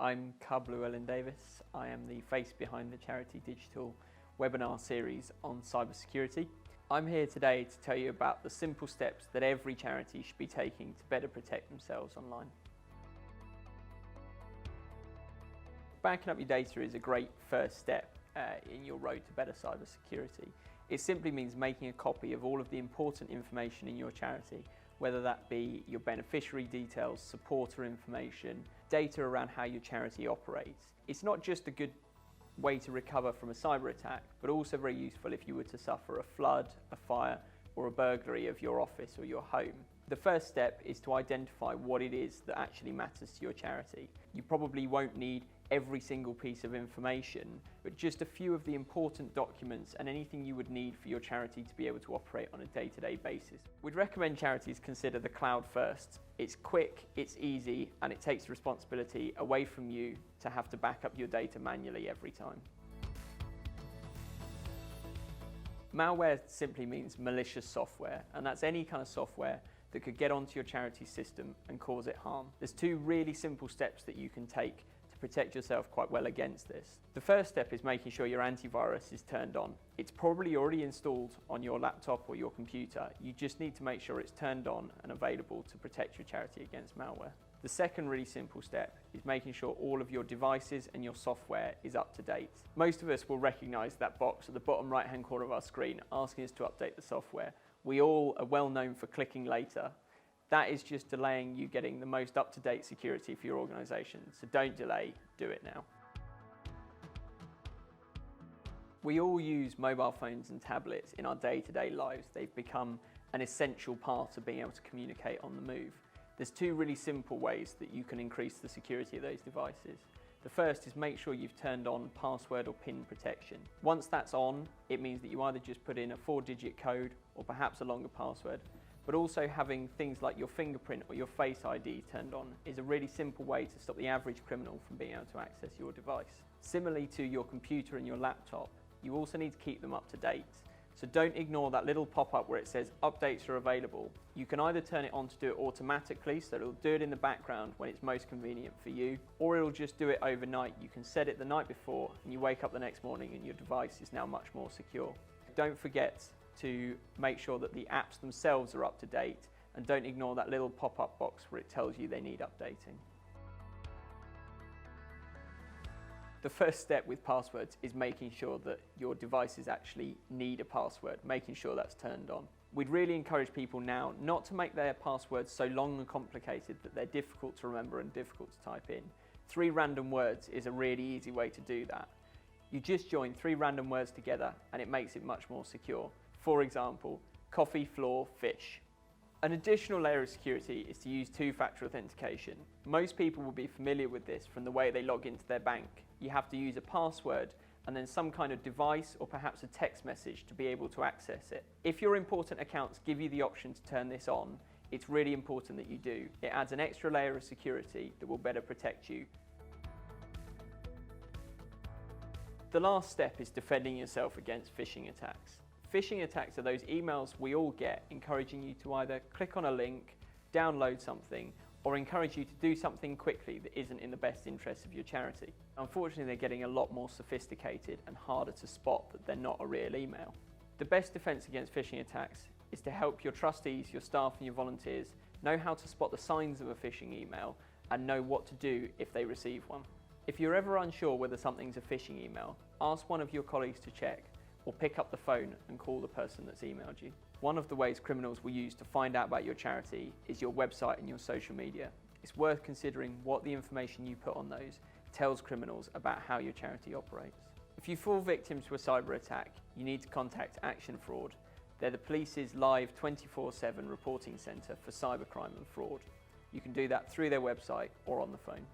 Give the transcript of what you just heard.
I'm Cub Llewellyn Davis. I am the face behind the Charity Digital webinar series on cybersecurity. I'm here today to tell you about the simple steps that every charity should be taking to better protect themselves online. Backing up your data is a great first step in your road to better cybersecurity. It simply means making a copy of all of the important information in your charity, whether that be your beneficiary details, supporter information, data around how your charity operates. It's not just a good way to recover from a cyber attack, but also very useful if you were to suffer a flood, a fire, or a burglary of your office or your home. The first step is to identify what it is that actually matters to your charity. You probably won't need every single piece of information, but just a few of the important documents and anything you would need for your charity to be able to operate on a day-to-day basis. We'd recommend charities consider the cloud first. It's quick, it's easy, and it takes responsibility away from you to have to back up your data manually every time. Malware simply means malicious software, and that's any kind of software that could get onto your charity's system and cause it harm. There's two really simple steps that you can take to protect yourself quite well against this. The first step is making sure your antivirus is turned on. It's probably already installed on your laptop or your computer. You just need to make sure it's turned on and available to protect your charity against malware. The second really simple step is making sure all of your devices and your software is up to date. Most of us will recognize that box at the bottom right-hand corner of our screen asking us to update the software. We all are well known for clicking later. That is just delaying you getting the most up-to-date security for your organization. So don't delay, do it now. We all use mobile phones and tablets in our day-to-day lives. They've become an essential part of being able to communicate on the move. There's two really simple ways that you can increase the security of those devices. The first is make sure you've turned on password or PIN protection. Once that's on, it means that you either just put in a 4-digit code or perhaps a longer password, but also having things like your fingerprint or your Face ID turned on is a really simple way to stop the average criminal from being able to access your device. Similarly to your computer and your laptop, you also need to keep them up to date. So don't ignore that little pop-up where it says updates are available. You can either turn it on to do it automatically, so it'll do it in the background when it's most convenient for you, or it'll just do it overnight. You can set it the night before and you wake up the next morning and your device is now much more secure. Don't forget to make sure that the apps themselves are up to date, and don't ignore that little pop-up box where it tells you they need updating. The first step with passwords is making sure that your devices actually need a password, making sure that's turned on. We'd really encourage people now not to make their passwords so long and complicated that they're difficult to remember and difficult to type in. 3 random words is a really easy way to do that. You just join 3 random words together and it makes it much more secure. For example, coffee, floor, fish. An additional layer of security is to use 2-factor authentication. Most people will be familiar with this from the way they log into their bank. You have to use a password and then some kind of device or perhaps a text message to be able to access it. If your important accounts give you the option to turn this on, it's really important that you do. It adds an extra layer of security that will better protect you. The last step is defending yourself against phishing attacks. Phishing attacks are those emails we all get encouraging you to either click on a link, download something, or encourage you to do something quickly that isn't in the best interest of your charity. Unfortunately, they're getting a lot more sophisticated and harder to spot that they're not a real email. The best defense against phishing attacks is to help your trustees, your staff, and your volunteers know how to spot the signs of a phishing email and know what to do if they receive one. If you're ever unsure whether something's a phishing email, ask one of your colleagues to check, or pick up the phone and call the person that's emailed you. One of the ways criminals will use to find out about your charity is your website and your social media. It's worth considering what the information you put on those tells criminals about how your charity operates. If you fall victim to a cyber attack, you need to contact Action Fraud. They're the police's live 24/7 reporting centre for cybercrime and fraud. You can do that through their website or on the phone.